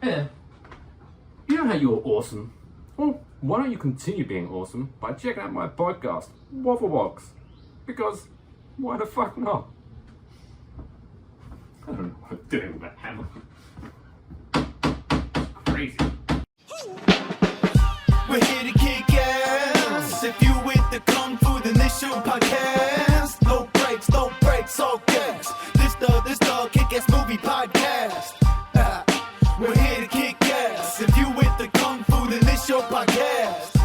Hey, you know how you're awesome? Well, why don't you continue being awesome by checking out my podcast, Waffle Box? Because why the fuck not? I don't know what I'm doing with that hammer. Crazy. We're here to kick ass. If you with the kung fu, then this your podcast. No breaks, all gas. This the kick-ass movie podcast. We're here to kick ass. If you with the kung fu, then this your podcast.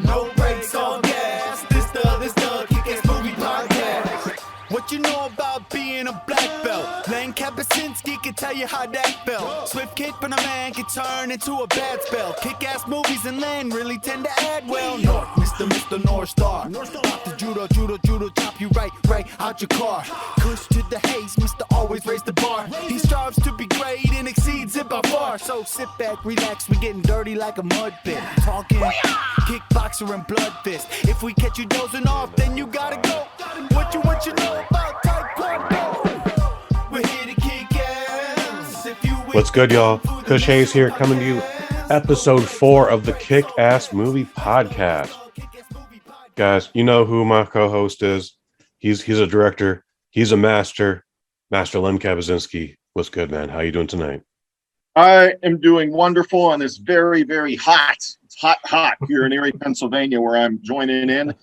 No breaks, all gas. This the kick-ass movie podcast. What you know about being a black belt? Len Kabasinski can tell you how that felt. Swift kick from a man can turn into a bad spell. Kick-ass movies and Len really tend to add well. North, Mr. North Star. Pop the judo, chop you right out your car. Kush to the haze, Mr. Always raise the bar. He strives to be great and exceeds it by far. So sit back, relax, we getting dirty like a mud pit. Talking kickboxer and blood fist. If we catch you dozing off, then you gotta go. What you know about Taekwondo? We're here to kick ass. What's good, y'all? Kush Hayes here, coming to you, episode 4 of the Kick-Ass Movie Podcast. Guys, you know who my co-host is. He's a director. He's a master. Master Len Kabasinski. What's good, man? How you doing tonight? I am doing wonderful on this very, very hot. It's hot here in Erie, Pennsylvania, where I'm joining in.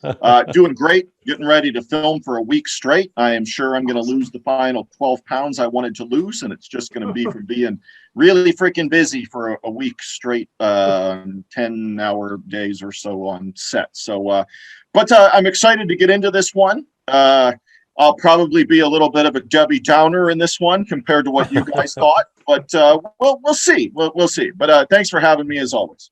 Doing great. Getting ready to film for a week straight. I am sure I'm going to lose the final 12 pounds I wanted to lose, and it's just going to be from being really freaking busy for a week straight, 10-hour days or so on set. So, but I'm excited to get into this one. I'll probably be a little bit of a Debbie Downer in this one compared to what you guys thought, but we'll see. We'll see. But thanks for having me as always.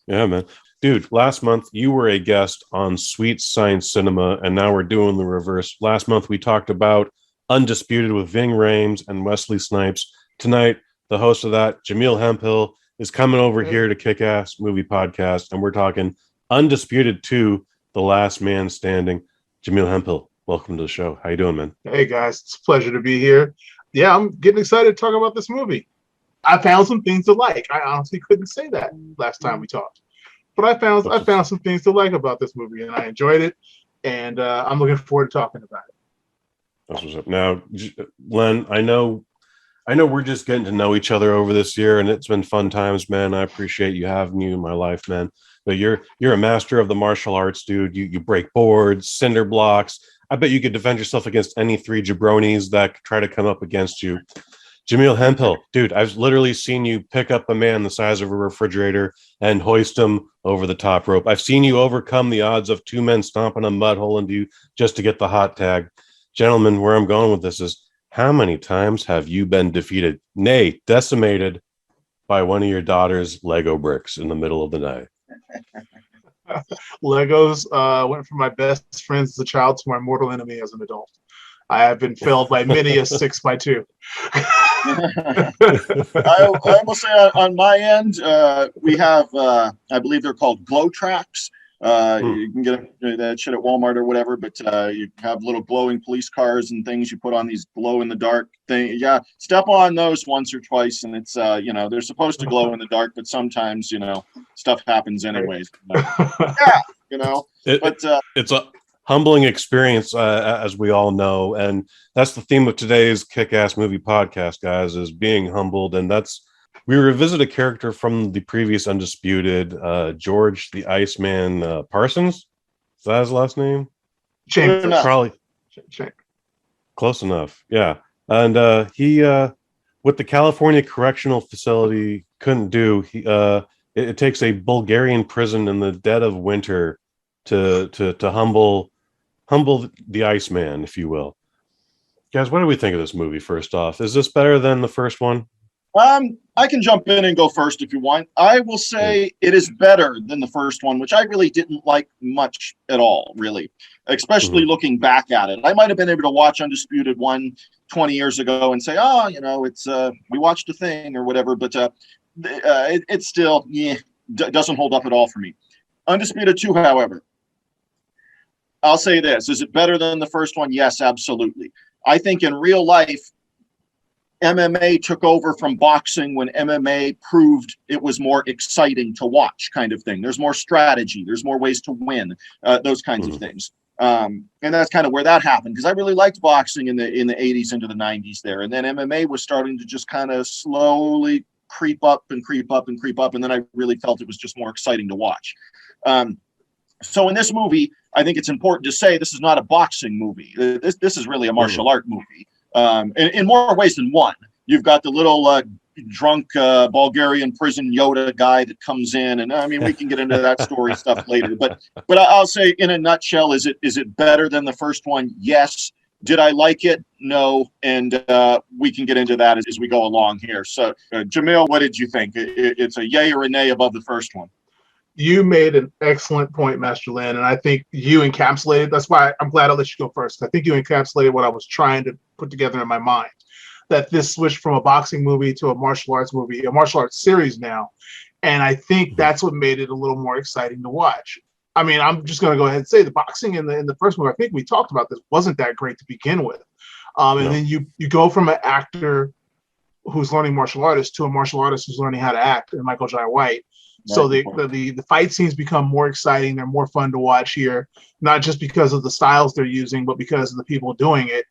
Yeah, man. Dude, last month you were a guest on Sweet Science Cinema, and now we're doing the reverse. Last month we talked about Undisputed with Ving Rhames and Wesley Snipes. Tonight, the host of that, Jaimel Hemphill, is coming over here to Kick-Ass Movie Podcast, and we're talking Undisputed 2, The Last Man Standing. Jaimel Hemphill, welcome to the show. How you doing, man? Hey, guys. It's a pleasure to be here. Yeah, I'm getting excited to talk about this movie. I found some things to like. I honestly couldn't say that last time we talked. But I found some things to like about this movie, and I enjoyed it, and I'm looking forward to talking about it. That's what's up. Now, Len, I know we're just getting to know each other over this year, and it's been fun times, man. I appreciate you having you in my life, man. But you're a master of the martial arts, dude. You break boards, cinder blocks. I bet you could defend yourself against any 3 jabronis that try to come up against you. Jaimel Hemphill, dude, I've literally seen you pick up a man the size of a refrigerator and hoist him over the top rope. I've seen you overcome the odds of 2 men stomping a mud hole into you just to get the hot tag. Gentlemen, where I'm going with this is, how many times have you been defeated, nay, decimated by one of your daughter's Lego bricks in the middle of the night? Legos went from my best friends as a child to my mortal enemy as an adult. I have been felled by many a 6x2. I will say on my end, we have, I believe they're called glow tracks. You can get that shit at Walmart or whatever, but you have little glowing police cars and things you put on these glow in the dark thing. Yeah, step on those once or twice, and it's they're supposed to glow in the dark, but sometimes stuff happens anyways. It's a humbling experience, as we all know, and that's the theme of today's Kick-Ass Movie Podcast, guys, is being humbled. And we revisit a character from the previous Undisputed, George the Iceman Parsons. Is that his last name? Chambers. Probably. Close enough, yeah. And he, what the California Correctional Facility couldn't do, it takes a Bulgarian prison in the dead of winter to humble the Iceman, if you will. Guys, what do we think of this movie, first off? Is this better than the first one? I can jump in and go first if you want. I will say it is better than the first one, which I really didn't like much at all, really, especially looking back at it. I might have been able to watch Undisputed 1 20 years ago and say, it's we watched a thing or whatever, but it still doesn't hold up at all for me. Undisputed 2, however, I'll say this. Is it better than the first one? Yes, absolutely. I think in real life, MMA took over from boxing when MMA proved it was more exciting to watch, kind of thing. There's more strategy, there's more ways to win, those kinds of things. And that's kind of where that happened, because I really liked boxing in the 80s into the 90s there. And then MMA was starting to just kind of slowly creep up and creep up and creep up. And then I really felt it was just more exciting to watch. So in this movie, I think it's important to say this is not a boxing movie. This is really a martial art movie. In more ways than one. You've got the little drunk Bulgarian prison Yoda guy that comes in, and I mean, we can get into that story stuff later. But I'll say, in a nutshell, is it better than the first one? Yes. Did I like it? No. And we can get into that as we go along here. So, Jaimel, what did you think? It's a yay or a nay above the first one? You made an excellent point, Master Lin, and I think you encapsulated. That's why I'm glad I let you go first. I think you encapsulated what I was trying to put together in my mind. That this switched from a boxing movie to a martial arts movie, a martial arts series now, and I think that's what made it a little more exciting to watch. I mean, I'm just going to go ahead and say the boxing in the first movie, I think we talked about this, wasn't that great to begin with, and then you go from an actor who's learning martial artist to a martial artist who's learning how to act, and Michael Jai White. So the fight scenes become more exciting. They're more fun to watch here, not just because of the styles they're using, but because of the people doing it.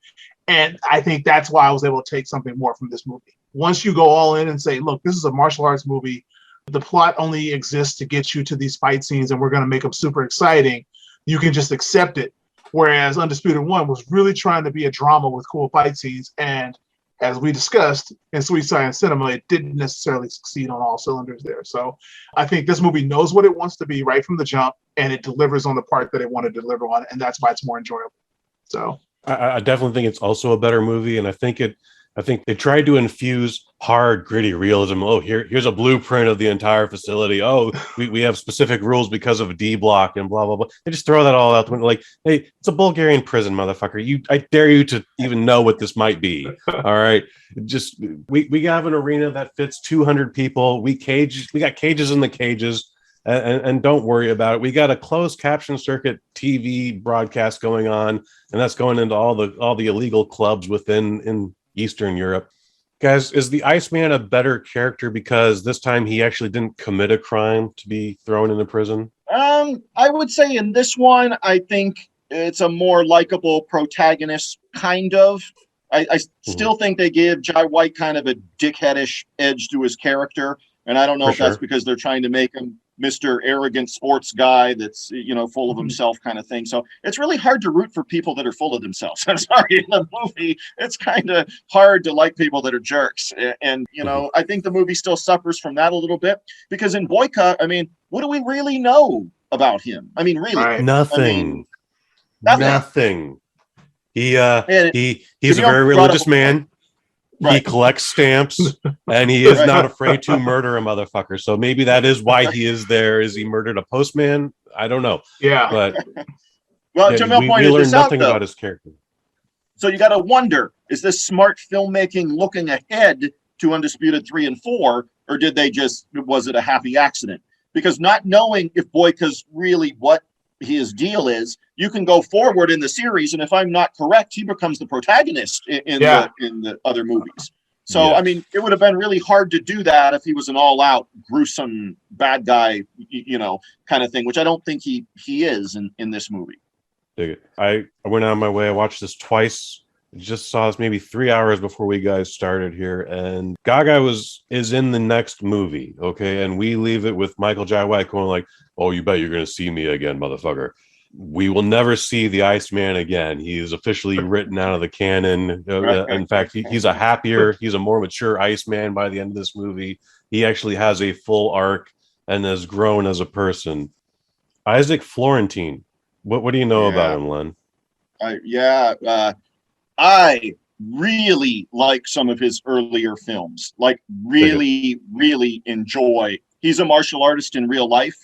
And I think that's why I was able to take something more from this movie. Once you go all in and say, look, this is a martial arts movie, the plot only exists to get you to these fight scenes and we're going to make them super exciting, you can just accept it. Whereas Undisputed 1 was really trying to be a drama with cool fight scenes. And as we discussed in Sweet Science Cinema, it didn't necessarily succeed on all cylinders there. So I think this movie knows what it wants to be right from the jump, and it delivers on the part that it wanted to deliver on, and that's why it's more enjoyable. So I definitely think it's also a better movie, and I think they tried to infuse hard, gritty realism. Oh, here's a blueprint of the entire facility. Oh, we have specific rules because of D block and blah blah blah. They just throw that all out the window. Like, hey, it's a Bulgarian prison, motherfucker. I dare you to even know what this might be. All right, just we have an arena that fits 200 people. We got cages in the cages. And don't worry about it. We got a closed caption circuit TV broadcast going on, and that's going into all the illegal clubs in Eastern Europe. Guys, is the Iceman a better character because this time he actually didn't commit a crime to be thrown into prison? I would say in this one, I think it's a more likable protagonist, kind of. I still think they give Jai White kind of a dickheadish edge to his character, and I don't know if that's because they're trying to make him Mr. Arrogant sports guy that's, full of himself kind of thing. So it's really hard to root for people that are full of themselves. I'm sorry, in the movie, it's kind of hard to like people that are jerks. And, I think the movie still suffers from that a little bit because in Boyka, I mean, what do we really know about him? I mean, really? Right. Nothing. Nothing. He's a Jamil very religious brought up man. Right. He collects stamps, and he is not afraid to murder a motherfucker. So maybe that is why he is there. Is he murdered a postman? I don't know. Yeah. But well, Jaimel pointed learn this out, nothing though. about his character. So you got to wonder, is this smart filmmaking looking ahead to Undisputed 3 and 4, or was it a happy accident? Because not knowing if Boyka's really what his deal is, you can go forward in the series, and if I'm not correct, he becomes the protagonist in the other movies. So, I mean, it would have been really hard to do that if he was an all-out, gruesome, bad guy, kind of thing, which I don't think he is in this movie. Dig it. I went out of my way. I watched this twice. Just saw this maybe 3 hours before we guys started here, and Gaga is in the next movie, okay? And we leave it with Michael Jai White going like, "Oh, you bet you're gonna see me again, motherfucker." We will never see the Iceman again. He is officially written out of the canon. In fact, he's a more mature Iceman by the end of this movie. He actually has a full arc and has grown as a person. Issac Florentine. What do you know about him, Len? I really like some of his earlier films. Like, really, really enjoy. He's a martial artist in real life.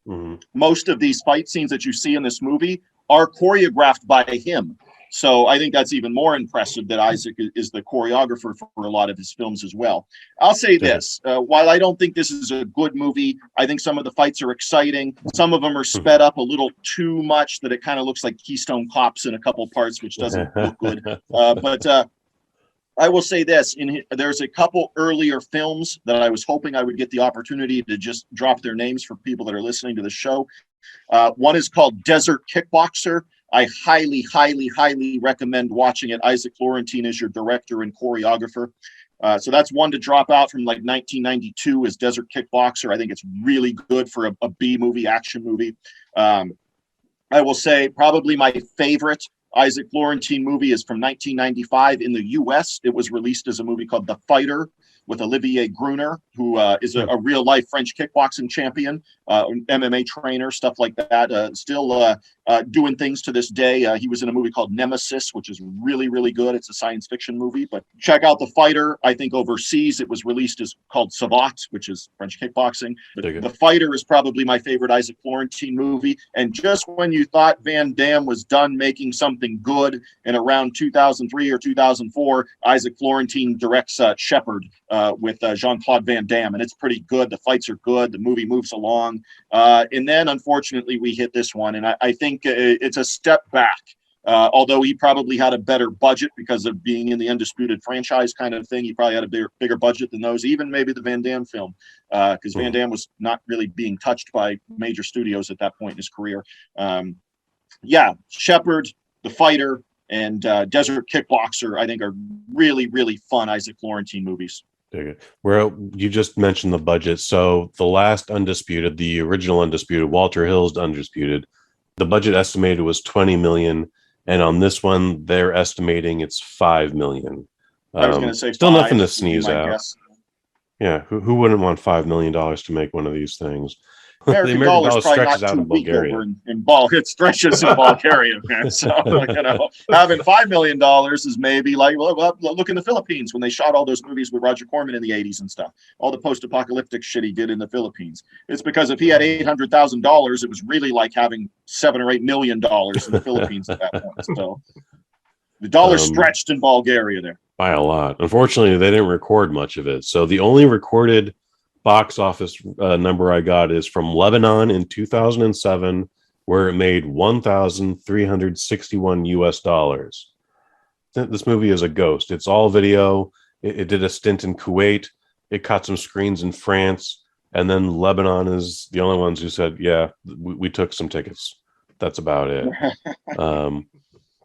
Mm-hmm. Most of these fight scenes that you see in this movie are choreographed by him. So I think that's even more impressive that Issac is the choreographer for a lot of his films as well. I'll say this, while I don't think this is a good movie, I think some of the fights are exciting. Some of them are sped up a little too much that it kind of looks like Keystone Cops in a couple parts, which doesn't look good. But I will say this: there's a couple earlier films that I was hoping I would get the opportunity to just drop their names for people that are listening to the show. One is called Desert Kickboxer. I highly, highly, highly recommend watching it. Issac Florentine is your director and choreographer. So that's one to drop out from like 1992 is Desert Kickboxer. I think it's really good for a B movie, action movie. I will say probably my favorite Issac Florentine movie is from 1995 in the US. It was released as a movie called The Fighter with Olivier Gruner, who is a real life French kickboxing champion, MMA trainer, stuff like that. Still doing things to this day. He was in a movie called Nemesis, which is really, really good. It's a science fiction movie, but check out The Fighter. I think overseas it was released as called Savate, which is French kickboxing. But The Fighter is probably my favorite Issac Florentine movie. And just when you thought Van Damme was done making something good in around 2003 or 2004, Issac Florentine directs Shepherd with Jean-Claude Van Damme, and it's pretty good. The fights are good. The movie moves along. And then, unfortunately, we hit this one, and I think it's a step back. Although he probably had a better budget because of being in the Undisputed franchise kind of thing. He probably had a bigger budget than those, even maybe the Van Damme film, because Van Damme was not really being touched by major studios at that point in his career. Shepherd, The Fighter, and Desert Kickboxer, I think, are really, really fun Issac Florentine movies. Well, you just mentioned the budget. So the last Undisputed, the original Undisputed, Walter Hill's Undisputed, the budget estimated was 20 million. And on this one, they're estimating it's 5 million. I was going to say still five, nothing to sneeze at. Guess. Yeah, who wouldn't want $5 million to make one of these things? American the American dollar dollar is probably stretches not out too in weak Bulgaria. over it stretches in Bulgaria, man. So having $5 million is maybe like look in the Philippines when they shot all those movies with Roger Corman in the 80s and stuff. All the post-apocalyptic shit he did in the Philippines. It's because if he had $800,000, it was really like having $7 or $8 million in the Philippines at that point. So the dollar stretched in Bulgaria there by a lot. Unfortunately, they didn't record much of it. So the only recorded box office number I got is from Lebanon in 2007, where it made $1,361 US. This movie is a ghost. It's all video. It did a stint in Kuwait. It caught some screens in France, and then Lebanon is the only ones who said, "Yeah, we took some tickets." That's about it.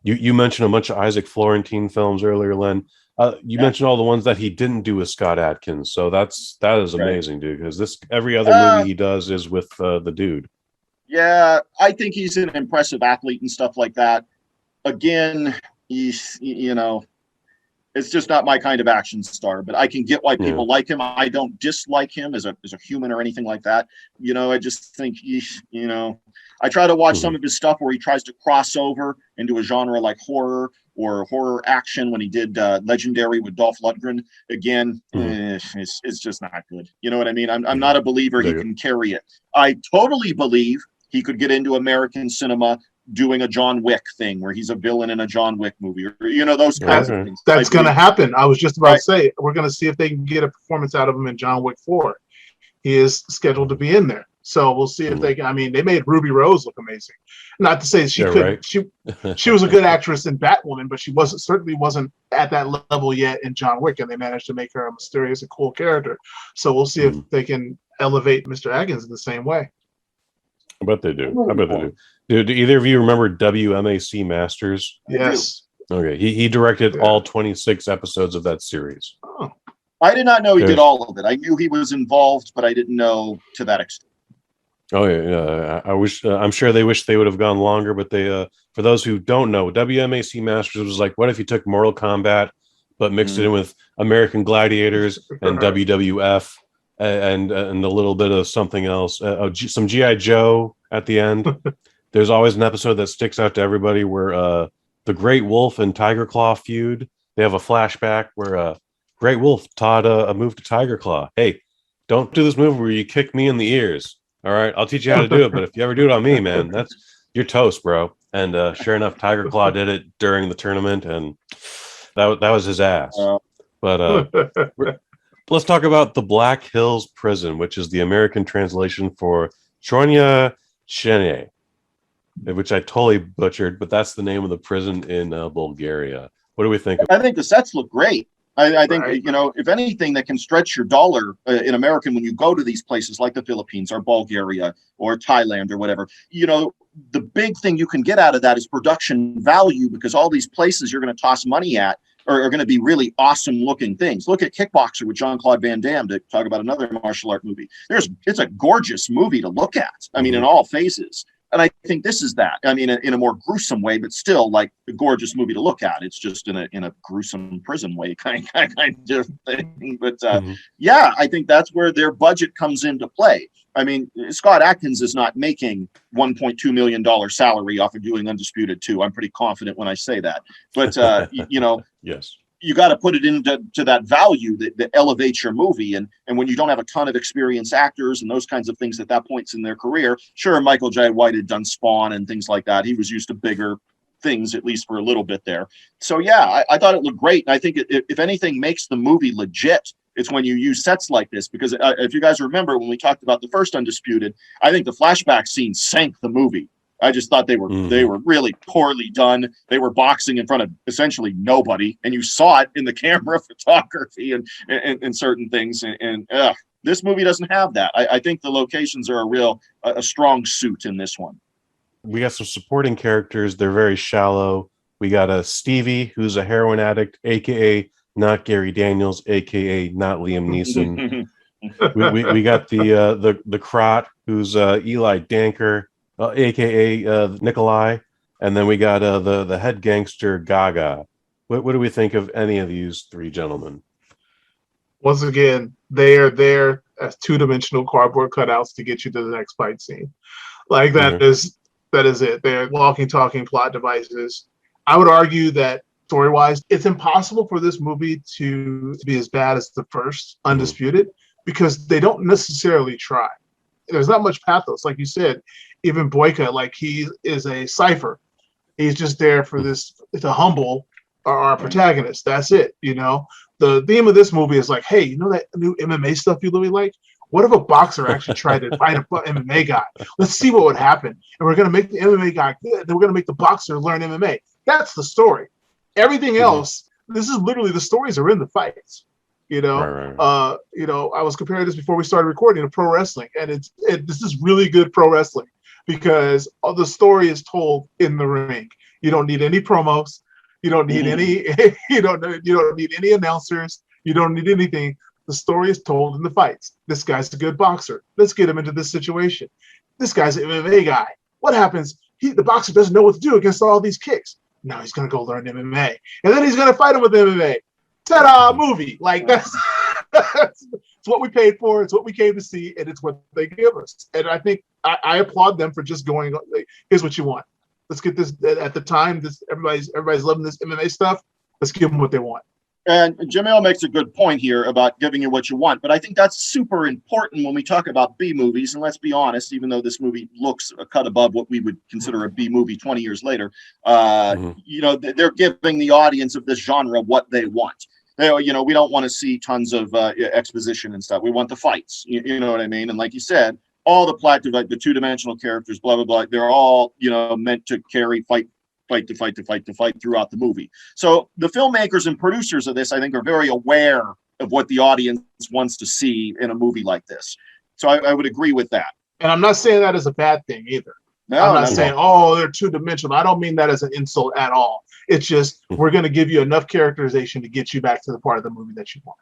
You mentioned a bunch of Issac Florentine films earlier, Len. You mentioned all the ones that he didn't do with Scott Adkins, so that is amazing, dude. Because every other movie he does is with the dude. Yeah, I think he's an impressive athlete and stuff like that. Again, he's it's just not my kind of action star. But I can get why people like him. I don't dislike him as a human or anything like that. I just think I try to watch some of his stuff where he tries to cross over into a genre like horror or horror action when he did Legendary with Dolph Lundgren. Again, it's just not good. You know what I mean? I'm not a believer he can carry it. I totally believe he could get into American cinema doing a John Wick thing where he's a villain in a John Wick movie or those kinds of things. That's going to happen. I was just about to say, we're going to see if they can get a performance out of him in John Wick 4. He is scheduled to be in there. So we'll see if they can. I mean, they made Ruby Rose look amazing. Not to say she couldn't. Right. She was a good actress in Batwoman, but she certainly wasn't at that level yet in John Wick, and they managed to make her a mysterious and cool character. So we'll see if they can elevate Mr. Adkins in the same way. I bet they do. Do either of you remember WMAC Masters? Yes. Okay. He directed all 26 episodes of that series. Oh. I did not know he did all of it. I knew he was involved, but I didn't know to that extent. Oh yeah. I wish. I'm sure they wish they would have gone longer, but they. For those who don't know, WMAC Masters was like, what if you took Mortal Kombat, but mixed it in with American Gladiators and WWF and a little bit of something else, some GI Joe at the end. There's always an episode that sticks out to everybody where the Great Wolf and Tiger Claw feud. They have a flashback where Great Wolf taught a move to Tiger Claw. Hey, don't do this move where you kick me in the ears. All right, I'll teach you how to do it, but if you ever do it on me, man, you're toast, bro. And sure enough, Tiger Claw did it during the tournament, and that was his ass. But let's talk about the Black Hills Prison, which is the American translation for Chornya Chene, which I totally butchered, but that's the name of the prison in Bulgaria. What do we think? I think the sets look great. I think, Right. if anything that can stretch your dollar in American, when you go to these places like the Philippines or Bulgaria or Thailand or whatever, the big thing you can get out of that is production value, because all these places you're going to toss money at are going to be really awesome looking things. Look at Kickboxer with Jean-Claude Van Damme, to talk about another martial art movie. It's a gorgeous movie to look at. I mean, in all phases. And I think this is that. I mean, in a more gruesome way, but still like a gorgeous movie to look at. It's just in a gruesome prison way kind of thing. But yeah, I think that's where their budget comes into play. I mean, Scott Adkins is not making $1.2 million salary off of doing Undisputed 2. I'm pretty confident when I say that. But yes, you got to put it into that value that elevates your movie. And when you don't have a ton of experienced actors and those kinds of things at that points in their career, sure, Michael J. White had done Spawn and things like that. He was used to bigger things, at least for a little bit there. So yeah, I thought it looked great. And I think if anything makes the movie legit, it's when you use sets like this, because if you guys remember when we talked about the first Undisputed, I think the flashback scene sank the movie. I just thought they were really poorly done. They were boxing in front of essentially nobody, and you saw it in the camera photography and certain things. And this movie doesn't have that. I think the locations are a strong suit in this one. We got some supporting characters. They're very shallow. We got a Stevie, who's a heroin addict, aka not Gary Daniels, aka not Liam Neeson. we got the Crot, who's Eli Danker, aka Nikolai, and then we got the head gangster Gaga. What do we think of any of these three gentlemen? Once again, they are there as two-dimensional cardboard cutouts to get you to the next fight scene. Like that is it. They're walking, talking plot devices. I would argue that story-wise, it's impossible for this movie to be as bad as the first Undisputed, because they don't necessarily try. There's not much pathos, like you said. Even Boyka, like he is a cipher. He's just there for this to humble our protagonist. That's it. The theme of this movie is like, hey, that new MMA stuff you really like? What if a boxer actually tried to fight an MMA guy? Let's see what would happen. And we're going to make the MMA guy good. Then we're going to make the boxer learn MMA. That's the story. Everything else, this is literally the stories are in the fights. Right. I was comparing this before we started recording to pro wrestling, and this is really good pro wrestling, because the story is told in the ring. You don't need any promos. You don't need any. You don't need any announcers. You don't need anything. The story is told in the fights. This guy's a good boxer. Let's get him into this situation. This guy's an MMA guy. What happens? The boxer doesn't know what to do against all these kicks. Now he's going to go learn MMA. And then he's going to fight him with MMA. Ta-da, movie. Like, that's it's what we paid for. It's what we came to see. And it's what they give us. And I think I applaud them for just going, here's what you want. Let's get this. At the time, everybody's loving this MMA stuff. Let's give them what they want. And Jaimel makes a good point here about giving you what you want, but I think that's super important when we talk about B movies. And let's be honest, even though this movie looks a cut above what we would consider a B movie 20 years later, they're giving the audience of this genre what they want. We don't want to see tons of exposition and stuff. We want the fights. You know what I mean? And like you said, all the plot, like the two-dimensional characters, blah, blah, blah, they're all, meant to carry fight throughout the movie. So the filmmakers and producers of this, I think, are very aware of what the audience wants to see in a movie like this. So I would agree with that. And I'm not saying that as a bad thing either. I'm not saying, they're two-dimensional. I don't mean that as an insult at all. It's just, we're going to give you enough characterization to get you back to the part of the movie that you want.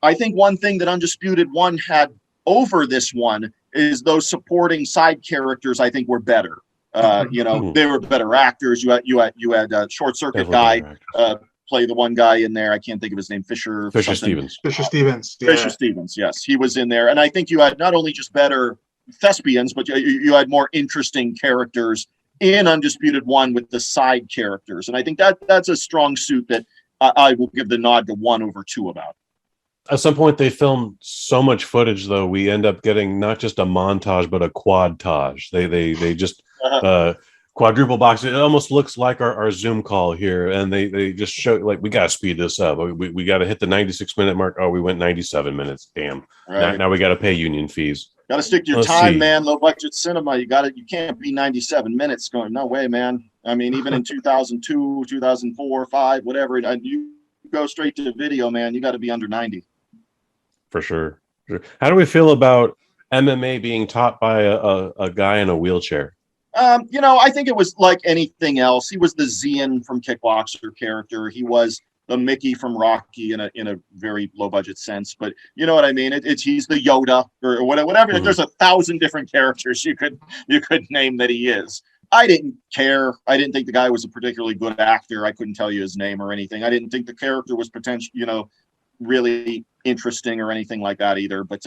I think one thing that Undisputed 1 had over this one is those supporting side characters, I think, were better. They were better actors. You had Short Circuit guy play the one guy in there. I can't think of his name. Fisher Stevens. Fisher Stevens. Yeah. Fisher Stevens. Yes, he was in there. And I think you had not only just better thespians, but you had more interesting characters in Undisputed 1 with the side characters. And I think that's a strong suit that I will give the nod to 1 over 2 about. At some point, they filmed so much footage, though, we end up getting not just a montage, but a quad-tage. They just quadruple box. It almost looks like our Zoom call here, and they just show, like, we got to speed this up. We got to hit the 96-minute mark. Oh, we went 97 minutes. Damn. Right. Now we got to pay union fees. Got to stick to your time, man. Low budget cinema. You can't be 97 minutes going. No way, man. I mean, even in 2002, 2004, 5, whatever, you go straight to video, man, you got to be under 90. For sure. How do we feel about MMA being taught by a guy in a wheelchair? I think it was like anything else. He was the Zian from Kickboxer character. He was the Mickey from Rocky in a very low budget sense, but you know what I mean. He's the Yoda or whatever. Mm-hmm. There's 1,000 different characters you could name that he is. I didn't care. I didn't think the guy was a particularly good actor. I couldn't tell you his name or anything. I didn't think the character was really interesting or anything like that either. But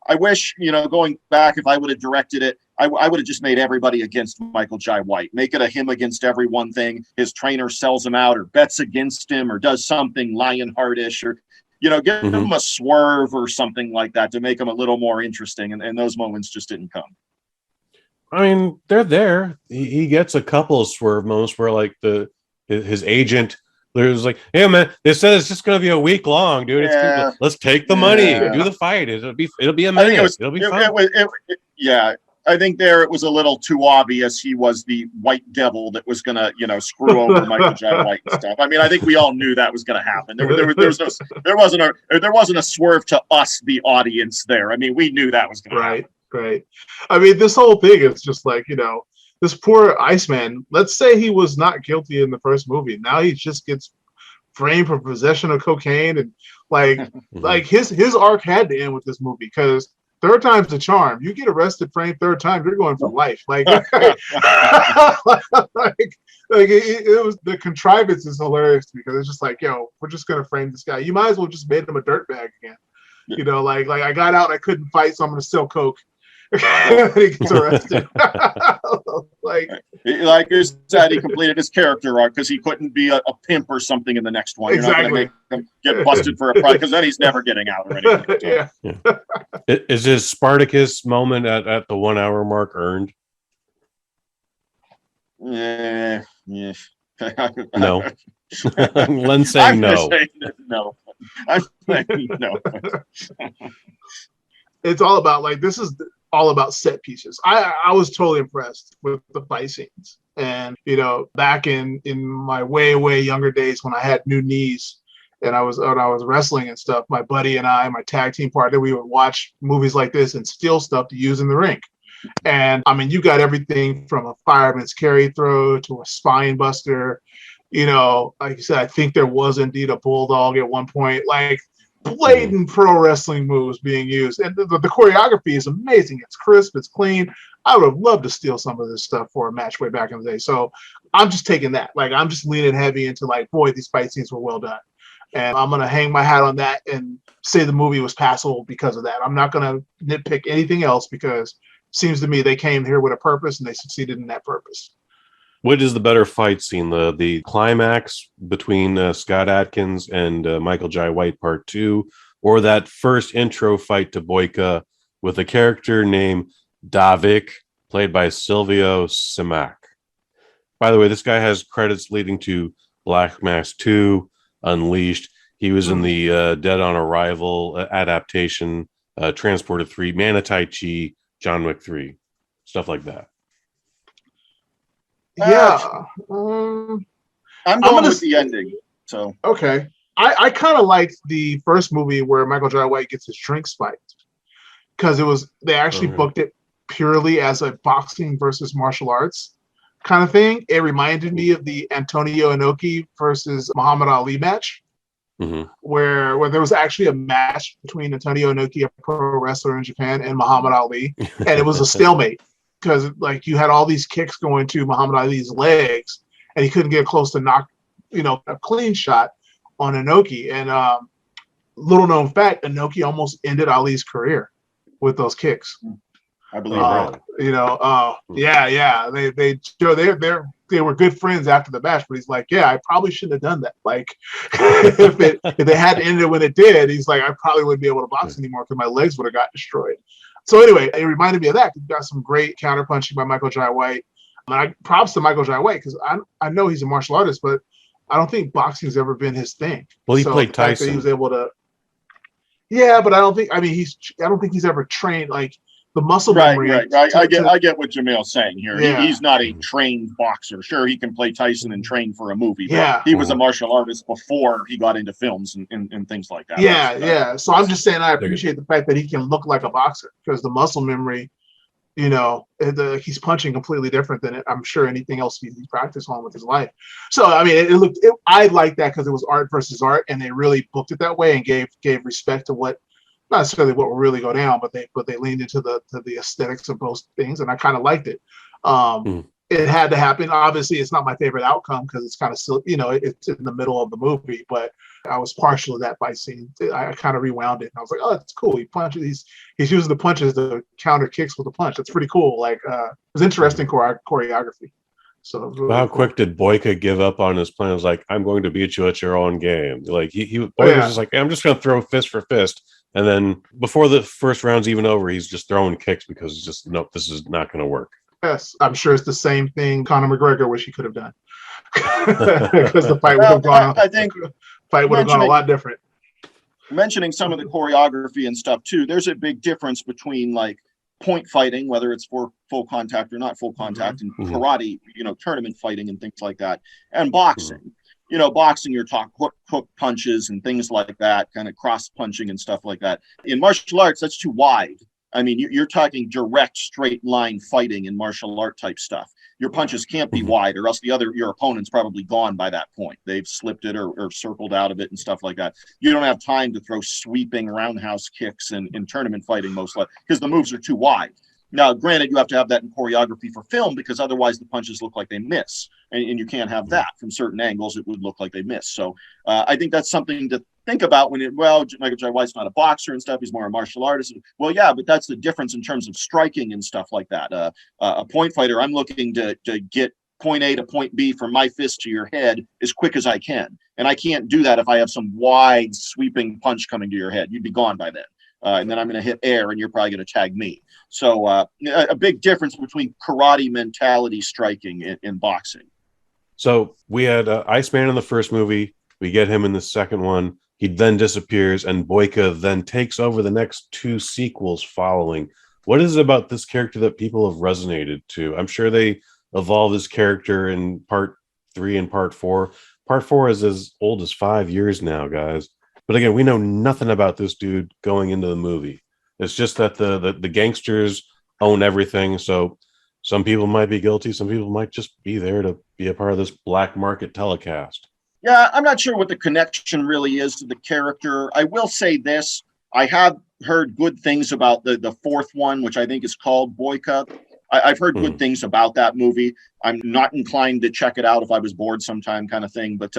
I wish, going back, if I would have directed it, I would have just made everybody against Michael Jai White. Make it a him against everyone thing. His trainer sells him out or bets against him or does something Lionheart-ish or, give him a swerve or something like that to make him a little more interesting. And those moments just didn't come. I mean, they're there. He gets a couple of swerve moments where like his agent there's like, hey man, they said it's just gonna be a week long, dude. Yeah. Let's take the money, do the fight. It'll be a minute. It'll be fun. Yeah, I think it was a little too obvious he was the white devil that was gonna, screw over Michael Jai White and stuff. I mean, I think we all knew that was gonna happen. There wasn't a swerve to us, the audience. There, I mean, we knew that was gonna happen. Right. I mean, this whole thing is just like, this poor Iceman, let's say he was not guilty in the first movie. Now he just gets framed for possession of cocaine and like his arc had to end with this movie because third time's the charm. You get arrested framed third time, you're going for life. Like, it was the contrivance is hilarious because it's just like, we're just gonna frame this guy. You might as well just made him a dirtbag again. Like I got out, I couldn't fight, so I'm gonna sell coke. He gets arrested. like you said, he completed his character arc because he couldn't be a pimp or something in the next one. Exactly. You're not going to make him get busted for a price because then he's never getting out or anything. So. Yeah. Is his Spartacus moment at the 1 hour mark earned? Yeah. No. Len saying no. No. I'm saying no. It's all about this is all about set pieces. I was totally impressed with the fight scenes. And, back in my way, way younger days when I had new knees and I was wrestling and stuff, my buddy and I, my tag team partner, we would watch movies like this and steal stuff to use in the ring. And I mean, you got everything from a fireman's carry throw to a spine buster. Like you said, I think there was indeed a bulldog at one point. Like, blatant pro wrestling moves being used, and the choreography is amazing. It's crisp, it's clean. I would have loved to steal some of this stuff for a match way back in the day. So I'm just taking that. I'm just leaning heavy into boy, these fight scenes were well done, and I'm gonna hang my hat on that and say the movie was passable because of that. I'm not gonna nitpick anything else because it seems to me they came here with a purpose and they succeeded in that purpose. What is the better fight scene? The climax between Scott Adkins and Michael Jai White Part 2, or that first intro fight to Boyka with a character named Davik, played by Silvio Simac? By the way, this guy has credits leading to Black Mass 2, Unleashed. He was in the Dead on Arrival adaptation, Transported 3, Man of Tai Chi, John Wick 3, stuff like that. Yeah, I'm going with the ending. So okay, I kind of liked the first movie where Michael Jai White gets his drink spiked because they actually booked it purely as a boxing versus martial arts kind of thing. It reminded me of the Antonio Inoki versus Muhammad Ali match, where there was actually a match between Antonio Inoki, a pro wrestler in Japan, and Muhammad Ali, and it was a stalemate. Because you had all these kicks going to Muhammad Ali's legs, and he couldn't get close to knock, a clean shot on Anoki. And little known fact, Anoki almost ended Ali's career with those kicks. I believe that. Yeah. They were good friends after the match, but he's like, yeah, I probably shouldn't have done that. If they had ended it when it did, he's like, I probably wouldn't be able to box anymore because my legs would have got destroyed. So anyway, it reminded me of that. You got some great counterpunching by Michael Jai White. Props to Michael Jai White because I know he's a martial artist, but I don't think boxing's ever been his thing. Well, he played Tyson. He was able to. Yeah, but I don't think. I don't think he's ever trained. the muscle Right, memory. right. I get what Jamel's saying here. Yeah. He's not a trained boxer. Sure, he can play Tyson and train for a movie, but Yeah. he was a martial artist before he got into films and things like that. Yeah. So I'm just saying I appreciate the fact that he can look like a boxer because the muscle memory, he's punching completely different than I'm sure anything else he practiced on with his life. So I mean, I like that because it was art versus art, and they really booked it that way and gave respect to what, not necessarily what will really go down, but they leaned into the aesthetics of both things, and I kind of liked it. It had to happen. Obviously, it's not my favorite outcome because it's kind of still, it's in the middle of the movie, but I was partial to that fight scene. I kind of rewound it and I was like, oh, that's cool. He punches, he's using the punches to counter kicks with a punch. That's pretty cool. Like, it was interesting choreography. So really how cool. quick did Boyka give up on his plan? It was like, I'm going to beat you at your own game. Like Boyka was just like, hey, I'm just going to throw fist for fist. And then before the first round's even over, he's just throwing kicks because it's just, nope, this is not going to work. Yes, I'm sure it's the same thing Conor McGregor wish he could have done. Because the fight would have gone. I think fight would have gone a lot different. Mentioning some of the choreography and stuff too, there's a big difference between like point fighting, whether it's for full contact or not full contact, and karate, tournament fighting and things like that, and boxing. Boxing, you're talking hook punches and things like that, kind of cross punching and stuff like that. In martial arts, that's too wide. I mean, you're talking direct, straight line fighting in martial art type stuff. Your punches can't be wide, or else your opponent's probably gone by that point. They've slipped it or circled out of it and stuff like that. You don't have time to throw sweeping roundhouse kicks in tournament fighting, most likely, because the moves are too wide. Now, granted, you have to have that in choreography for film because otherwise the punches look like they miss. And you can't have that. From certain angles, it would look like they miss. So I think that's something to think about when Michael Jai White's not a boxer and stuff. He's more a martial artist. Well, yeah, but that's the difference in terms of striking and stuff like that. A point fighter, I'm looking to get point A to point B from my fist to your head as quick as I can. And I can't do that if I have some wide sweeping punch coming to your head. You'd be gone by then. And then I'm going to hit air and you're probably going to tag me. So a big difference between karate mentality striking in boxing. So we had Iceman in the first movie. We get him in the second one. He then disappears, and Boyka then takes over the next two sequels following. What is it about this character that people have resonated to? I'm sure they evolved his character in part 3 and part 4. Part 4 is as old as 5 years now, guys. But again, we know nothing about this dude going into the movie. It's just that the gangsters own everything. So some people might be guilty. Some people might just be there to be a part of this black market telecast. Yeah, I'm not sure what the connection really is to the character. I will say this. I have heard good things about the fourth one, which I think is called Boyka. I've heard good things about that movie. I'm not inclined to check it out if I was bored sometime kind of thing. But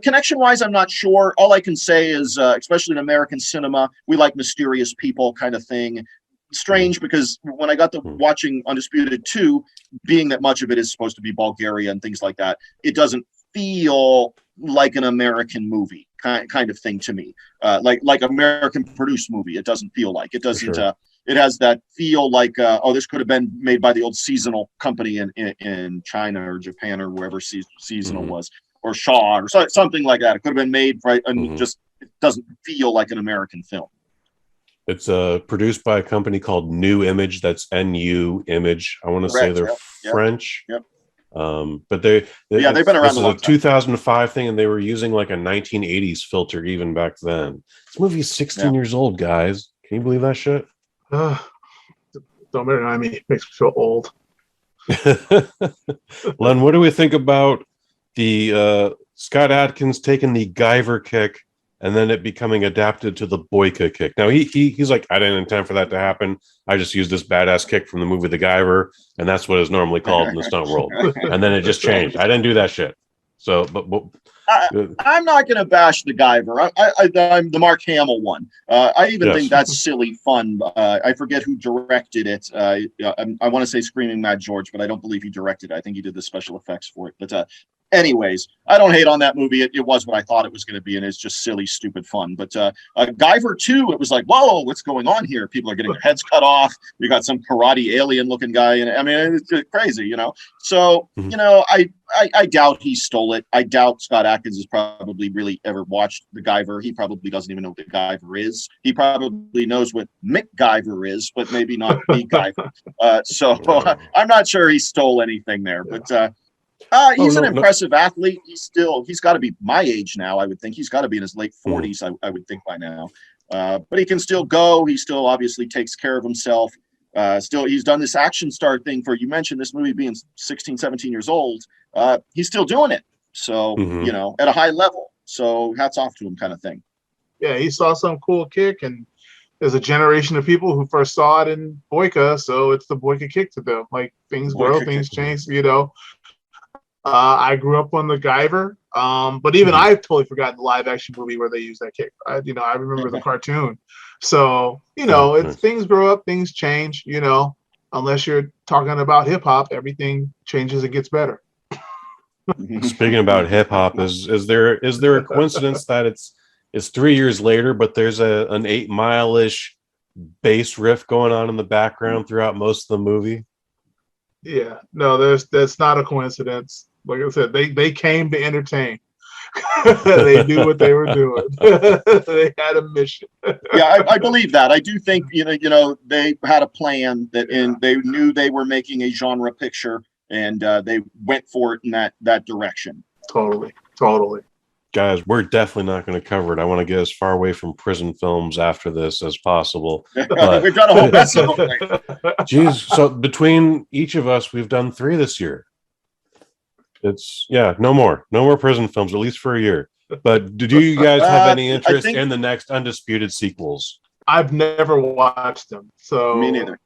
connection-wise, I'm not sure. All I can say is, especially in American cinema, we like mysterious people kind of thing. Strange because when I got to watching Undisputed 2, being that much of it is supposed to be Bulgaria and things like that, it doesn't feel like an American movie kind of thing to me. Like American produced movie, it doesn't feel like. It doesn't. Sure. It has that feel like, this could have been made by the old seasonal company in China or Japan or wherever seasonal was, or Shaw or something like that. It could have been made right, and just it doesn't feel like an American film. It's produced by a company called New Image. That's NU Image. I want to say they're French. Yep. But they've been around. This is a 2005 thing, and they were using like a 1980s filter even back then. This movie's 16 years old, guys. Can you believe that shit? Don't remind me. It makes me feel old. Len, what do we think about the Scott Adkins taking the Guyver kick and then it becoming adapted to the Boyka kick? Now he's like, I didn't intend for that to happen. I just used this badass kick from the movie The Guyver, and that's what it's normally called in the stunt world. And then it just changed. I didn't do that shit. So, but I'm not going to bash the Guyver. I'm the Mark Hamill one. I even think that's silly fun. I forget who directed it. I want to say Screaming Mad George, but I don't believe he directed it. I think he did the special effects for it. But anyways, I don't hate on that movie. It was what I thought it was going to be, and it's just silly, stupid fun. But Guyver 2, it was like, whoa, what's going on here? People are getting their heads cut off. You got some karate alien-looking guy, and I mean, it's just crazy, So, I doubt he stole it. I doubt Scott Adkins has probably really ever watched The Guyver. He probably doesn't even know what The Guyver is. He probably knows what McGyver is, but maybe not The Guyver. So I'm not sure he stole anything there. But he's an impressive athlete. He's got to be my age now, I would think. He's got to be in his late 40s, I would think by now. But he can still go. He still obviously takes care of himself. Still, he's done this action star thing for, you mentioned this movie being 16, 17 years old. He's still doing it. So, you know, at a high level. So hats off to him kind of thing. Yeah, he saw some cool kick, and there's a generation of people who first saw it in Boyka, so it's the Boyka kick to them. Like, things grow, things change, you know. I grew up on the Guyver, but even I've totally forgotten the live action movie where they use that kick. I remember the cartoon. So, you know, it's things grow up, things change, you know, unless you're talking about hip hop, everything changes and gets better. Speaking about hip hop, is there a coincidence that it's 3 years later, but there's an 8 Mile-ish bass riff going on in the background throughout most of the movie? Yeah, no, that's not a coincidence. Like I said, they came to entertain. They knew what they were doing. They had a mission. Yeah, I believe that. I do think you know they had a plan and they knew they were making a genre picture, and they went for it in that direction. Totally. Guys, we're definitely not going to cover it. I want to get as far away from prison films after this as possible. But, we've done a whole mess of them. Geez, so between each of us, we've done 3 this year. No more prison films, at least for a year. But do you guys have any interest in the next Undisputed sequels? I've never watched them, so me neither.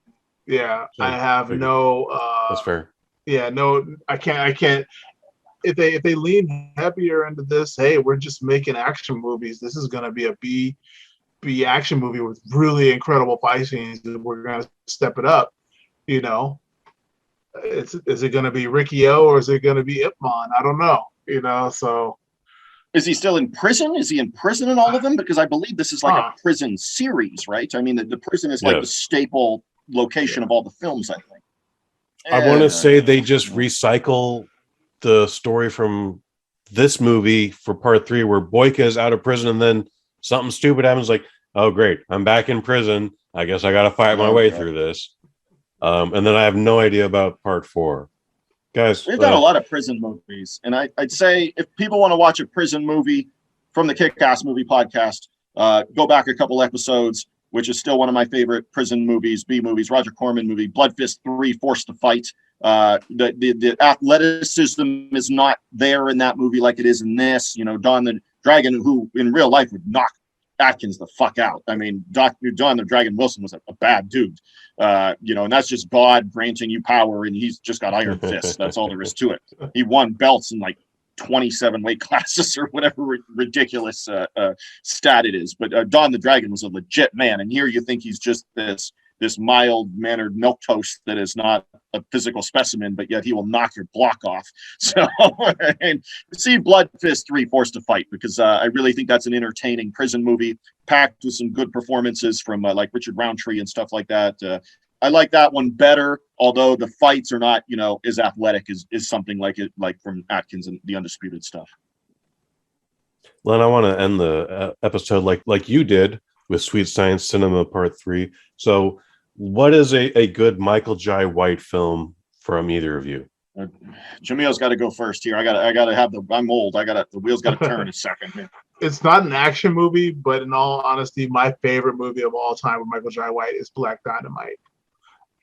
Yeah, I have no. That's fair. Yeah, no, I can't. If they lean heavier into this, hey, we're just making action movies. This is going to be a B action movie with really incredible fight scenes. We're going to step it up, you know. Is it going to be Ricky O or is it going to be Ip Man? I don't know, you know. So, is he still in prison? Is he in prison in all of them? Because I believe this is like a prison series, right? I mean, the prison is like the staple location of all the films, I think. I want to say they just recycle the story from this movie for part 3 where Boyka is out of prison and then something stupid happens, like, oh great, I'm back in prison, I guess I gotta fight my way through this, and then I have no idea about part 4. Guys, we've done a lot of prison movies, and I'd say if people want to watch a prison movie from the Kick-Ass Movie Podcast, go back a couple episodes, which is still one of my favorite prison movies, B movies, Roger Corman movie, Blood Fist 3, Forced to Fight. The athleticism is not there in that movie like it is in this. You know, Don the Dragon, who in real life would knock Adkins the fuck out. I mean, Don the Dragon Wilson was a bad dude. You know, and that's just God granting you power, and he's just got iron fists. That's all there is to it. He won belts in like 27 weight classes or whatever ridiculous stat it is. But Don the Dragon was a legit man, and here you think he's just this mild-mannered milquetoast that is not a physical specimen, but yet he will knock your block off. So, and see Blood Fist 3, Forced to Fight, because I really think that's an entertaining prison movie, packed with some good performances from like Richard Roundtree and stuff like that. I like that one better, although the fights are not, you know, as athletic as something like from Adkins and the Undisputed stuff. Len, I want to end the episode like you did with Sweet Science Cinema Part 3. So, what is a good Michael Jai White film from either of you? Jaimil's got to go first here. I gotta have I'm old. The wheels got to turn a second. It's not an action movie, but in all honesty, my favorite movie of all time with Michael Jai White is Black Dynamite.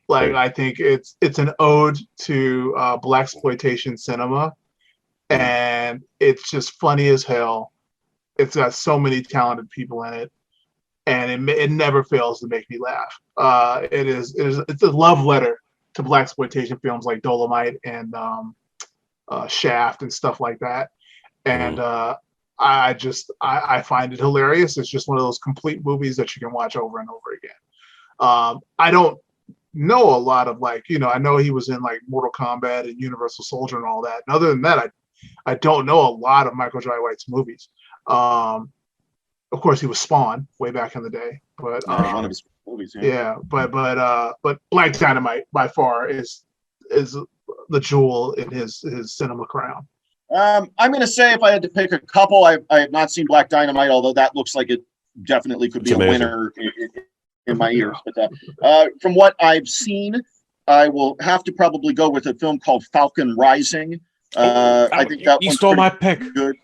Like, I think it's an ode to blaxploitation cinema, and it's just funny as hell. It's got so many talented people in it, and it never fails to make me laugh. It's a love letter to blaxploitation films like Dolomite and Shaft and stuff like that. And I find it hilarious. It's just one of those complete movies that you can watch over and over again. I don't know a lot of, like, you know, I know he was in like Mortal Kombat and Universal Soldier and all that. And other than that, I don't know a lot of Michael Jai White's movies. Of course, he was Spawn way back in the day, but one of his movies. But Black Dynamite by far is the jewel in his cinema crown. I'm going to say if I had to pick a couple, I have not seen Black Dynamite, although that looks like it definitely could be a winner in my ears. But from what I've seen, I will have to probably go with a film called Falcon Rising. I think that you stole my pick. Good.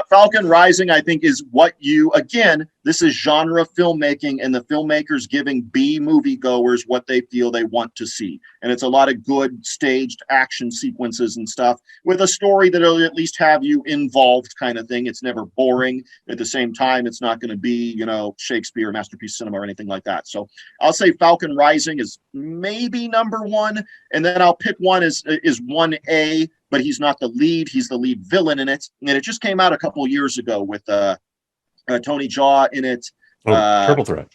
Falcon Rising, I think, is what again, this is genre filmmaking and the filmmakers giving B moviegoers what they feel they want to see. And it's a lot of good staged action sequences and stuff with a story that'll at least have you involved kind of thing. It's never boring. At the same time, it's not going to be, Shakespeare, Masterpiece Cinema or anything like that. So I'll say Falcon Rising is maybe number one. And then I'll pick one is 1A, but he's not the lead. He's the lead villain in it. And it just came out a couple of years ago with Tony Jaa in it. Triple Threat.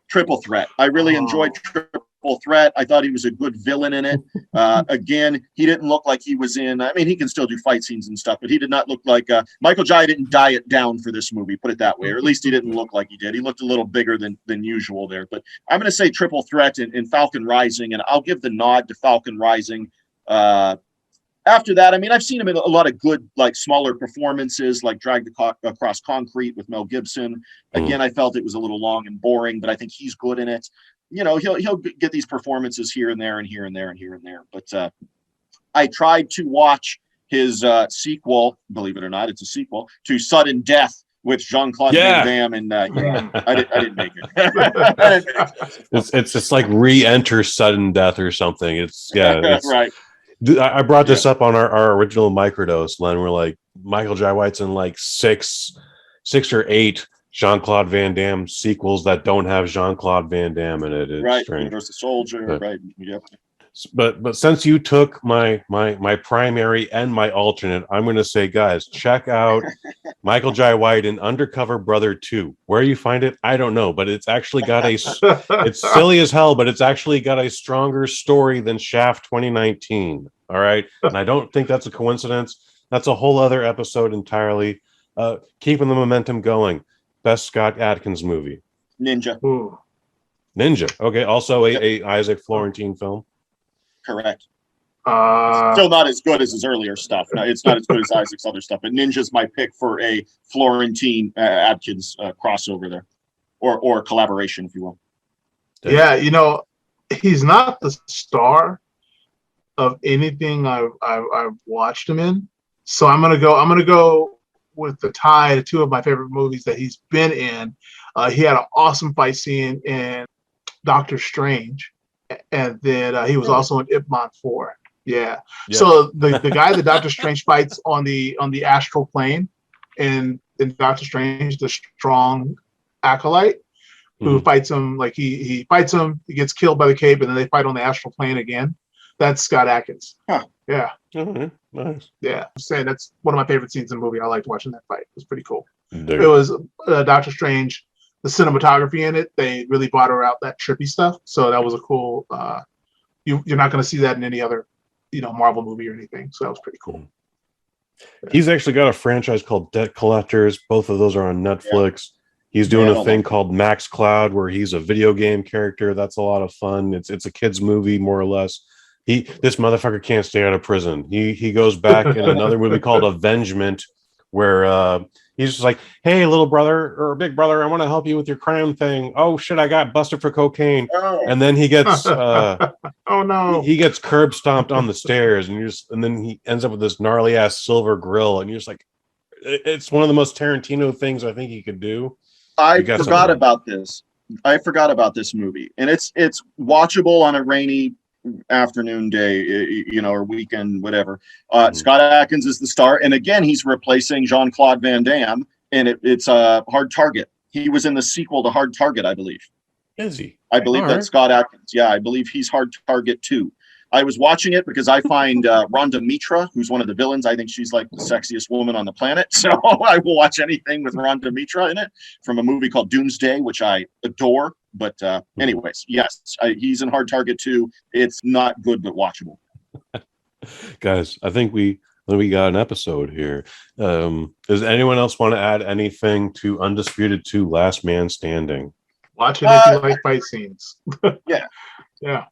Triple Threat. I really enjoyed Triple Threat. I thought he was a good villain in it. Again, he didn't look like he was in. I mean, he can still do fight scenes and stuff, but he did not look like Michael Jai didn't diet down for this movie. Put it that way, or at least he didn't look like he did. He looked a little bigger than usual there. But I'm going to say Triple Threat in Falcon Rising, and I'll give the nod to Falcon Rising. After that, I mean, I've seen him in a lot of good, like smaller performances, like Dragged Across Concrete with Mel Gibson. Again, I felt it was a little long and boring, but I think he's good in it. He'll get these performances here and there and here and there and here and there. But I tried to watch his sequel, believe it or not, it's a sequel to Sudden Death with Jean-Claude Van Damme, and I didn't make it. It's just like re-enter Sudden Death or something. It's right. I brought this up on our original microdose, Len. We're like, Michael Jai White's in like six or eight Jean-Claude Van Damme sequels that don't have Jean-Claude Van Damme in it. It's right. strange. There's the Soldier, right? Yep. But since you took my primary and my alternate, I'm going to say, guys, check out Michael Jai White in Undercover Brother 2. Where you find it, I don't know, but it's actually got it's silly as hell, but it's actually got a stronger story than Shaft 2019. All right. And I don't think that's a coincidence. That's a whole other episode entirely. Keeping the momentum going. Best Scott Adkins movie. Ninja. Ooh. Ninja. Okay. Also a Isaac Florentine film. Correct. Still not as good as his earlier stuff. No, it's not as good as Isaac's other stuff. But Ninja's my pick for a Florentine Adkins crossover there, or collaboration, if you will. Yeah, he's not the star of anything I've watched him in. So I'm gonna go with the tie to two of my favorite movies that he's been in. He had an awesome fight scene in Doctor Strange. And then he was also in Ip Man 4. Yeah. So the guy that Doctor Strange fights on the astral plane in Doctor Strange, the strong acolyte who fights him, like he fights him, he gets killed by the cape, and then they fight on the astral plane again. That's Scott Adkins. Huh. Yeah. Nice. Yeah. I'm saying that's one of my favorite scenes in the movie. I liked watching that fight. It was pretty cool. There. It was Doctor Strange. The cinematography in it, they really brought her out that trippy stuff. So that was a cool. You're not going to see that in any other, Marvel movie or anything. So that was pretty cool. He's actually got a franchise called Debt Collectors. Both of those are on Netflix. He's doing a thing called Max Cloud, where he's a video game character. That's a lot of fun. It's a kid's movie, more or less. This motherfucker can't stay out of prison. He goes back in another movie called Avengement, where he's just like, hey, little brother or big brother, I want to help you with your crime thing. Oh shit, I got busted for cocaine. And then he gets oh no, he gets curb stomped on the stairs, and then he ends up with this gnarly ass silver grill, and you're just like, it's one of the most Tarantino things I think he could do. I forgot about this. I forgot about this movie, and it's watchable on a rainy afternoon day, or weekend, whatever. Scott Adkins is the star, and again, he's replacing Jean-Claude Van Damme, and it's a Hard Target. He was in the sequel to Hard Target, I believe. Is he? I believe that's Scott Adkins. Yeah, I believe he's Hard Target too. I was watching it because I find Rhonda Mitra, who's one of the villains, I think she's like the sexiest woman on the planet. So I will watch anything with Rhonda Mitra in it, from a movie called Doomsday, which I adore. But anyways, yes, he's in Hard Target too. It's not good, but watchable. Guys, I think we got an episode here. Does anyone else want to add anything to Undisputed 2 Last Man Standing? Watch it if you like fight scenes. Yeah. Yeah.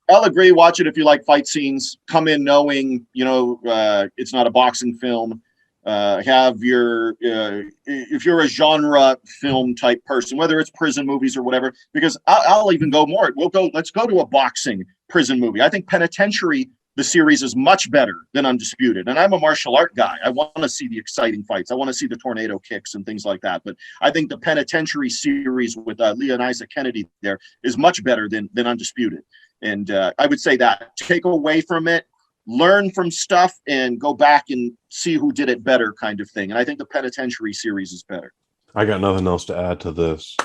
I'll agree. Watch it if you like fight scenes. Come in knowing, it's not a boxing film. Have your if you're a genre film type person, whether it's prison movies or whatever, because I'll even go more. Let's go to a boxing prison movie. I think Penitentiary, the series, is much better than Undisputed. And I'm a martial art guy. I want to see the exciting fights. I want to see the tornado kicks and things like that. But I think the Penitentiary series with Leah and Isaac Kennedy there is much better than Undisputed. And I would say that take away from it, learn from stuff, and go back and see who did it better, kind of thing. And I think the Penitentiary series is better. I got nothing else to add to this.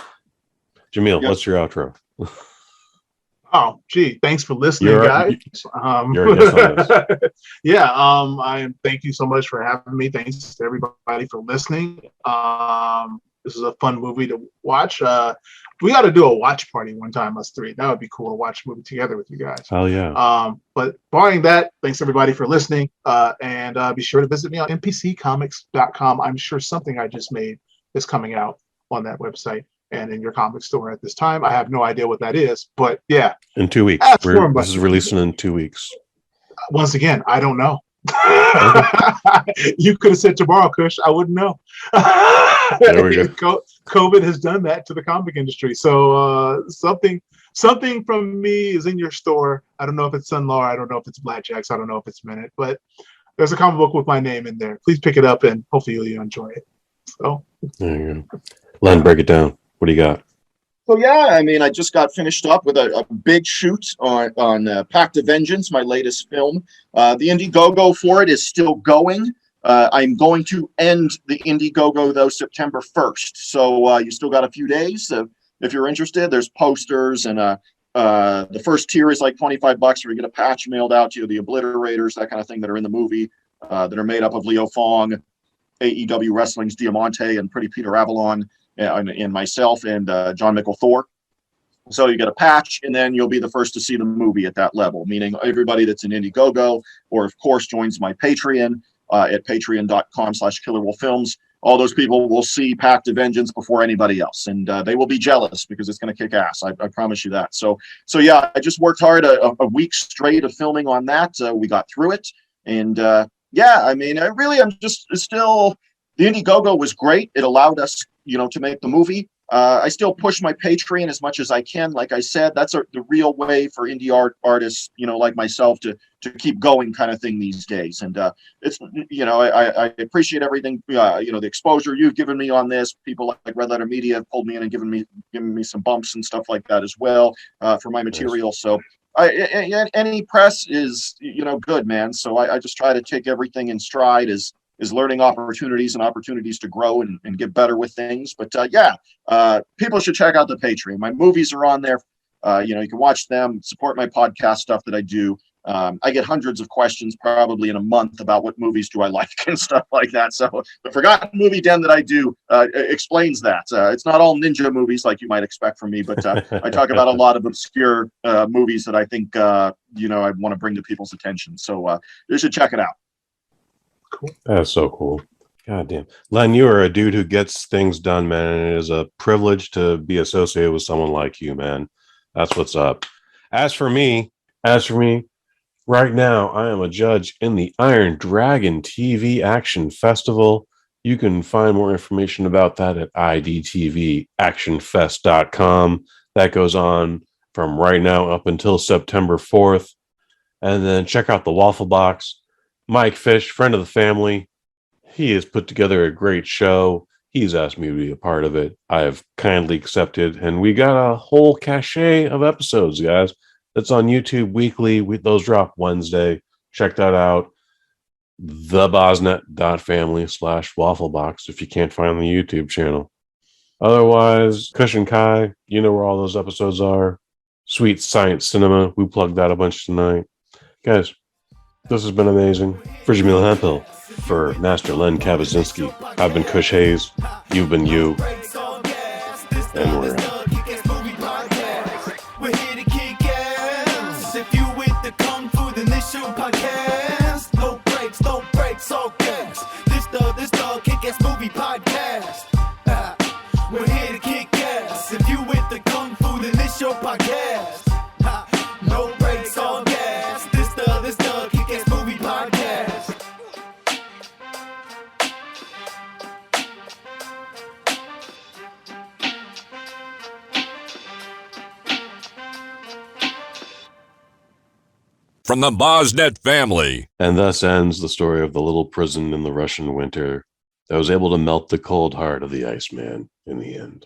Jaimel, what's your outro? Oh, gee, thanks for listening, guys. You're a guest on this. Yeah, I thank you so much for having me. Thanks to everybody for listening. This is a fun movie to watch. We got to do a watch party one time, us three. That would be cool to watch a movie together with you guys. Hell yeah. But barring that, thanks everybody for listening. And be sure to visit me on npccomics.com. I'm sure something I just made is coming out on that website and in your comic store at this time. I have no idea what that is, but yeah. In 2 weeks. This is releasing in 2 weeks. Once again, I don't know. You could have said tomorrow, Kush. I wouldn't know. There we go. COVID has done that to the comic industry. So something from me is in your store. I don't know if it's Sun Law. I don't know if it's Blackjacks. I don't know if it's Minute, but there's a comic book with my name in there. Please pick it up and hopefully you'll enjoy it. So there you go. Len, break it down. What do you got? So yeah, I mean, I just got finished up with a big shoot on Pact of Vengeance, my latest film. The Indiegogo for it is still going. I'm going to end the Indiegogo though September 1st. So you still got a few days. If you're interested, there's posters and the first tier is like $25 where you get a patch mailed out to you, the obliterators, that kind of thing that are in the movie that are made up of Leo Fong, AEW Wrestling's Diamante, and Pretty Peter Avalon. And myself and John Michael Thor. So you get a patch, and then you'll be the first to see the movie at that level, meaning everybody that's in Indiegogo, or of course joins my Patreon at patreon.com/KillerWolfFilms. All those people will see Pact of Vengeance before anybody else, and they will be jealous because it's going to kick ass. I promise you that. So yeah, I just worked hard a week straight of filming on that. We got through it, and yeah, I mean, I'm just still. The Indiegogo was great. It allowed us, to make the movie. I still push my Patreon as much as I can. Like I said, that's the real way for indie artists, like myself to keep going kind of thing these days. And it's, I appreciate everything, the exposure you've given me on this. People like Red Letter Media have pulled me in and given me some bumps and stuff like that as well for my material. So any press is, good, man. So I just try to take everything in stride as learning opportunities and opportunities to grow and get better with things. But people should check out the Patreon. My movies are on there. You can watch them, support my podcast stuff that I do. I get hundreds of questions probably in a month about what movies do I like and stuff like that. So the Forgotten Movie Den that I do explains that. It's not all ninja movies like you might expect from me, but I talk about a lot of obscure movies that I think, I want to bring to people's attention. So you should check it out. Cool. That's so cool. God damn. Len, you are a dude who gets things done, man. And it is a privilege to be associated with someone like you, man. That's what's up. As for me, right now, I am a judge in the Iron Dragon TV Action Festival. You can find more information about that at idtvactionfest.com. That goes on from right now up until September 4th. And then check out the Waffle Box. Mike Fish, friend of the family, he has put together a great show. He's asked me to be a part of it. I have kindly accepted, and we got a whole cachet of episodes, guys. That's on YouTube weekly. Those drop Wednesday. Check that out. thebosnet.family/wafflebox if you can't find the YouTube channel. Otherwise, Kush and Kai, you know where all those episodes are. Sweet Science Cinema, we plugged that a bunch tonight. Guys, this has been amazing. For Jaimel Hemphill, for Master Len Kabasinski, I've been Kush Hayes, you've been you, and we're out. We're here to kick ass. If you with the Kung Fu, then this your podcast. No breaks, all gas. This the kick-ass movie podcast. We're here to kick ass. If you with the Kung Fu, then this your podcast. No breaks, from the Bosnet family. And thus ends the story of the little prison in the Russian winter that was able to melt the cold heart of the Iceman in the end.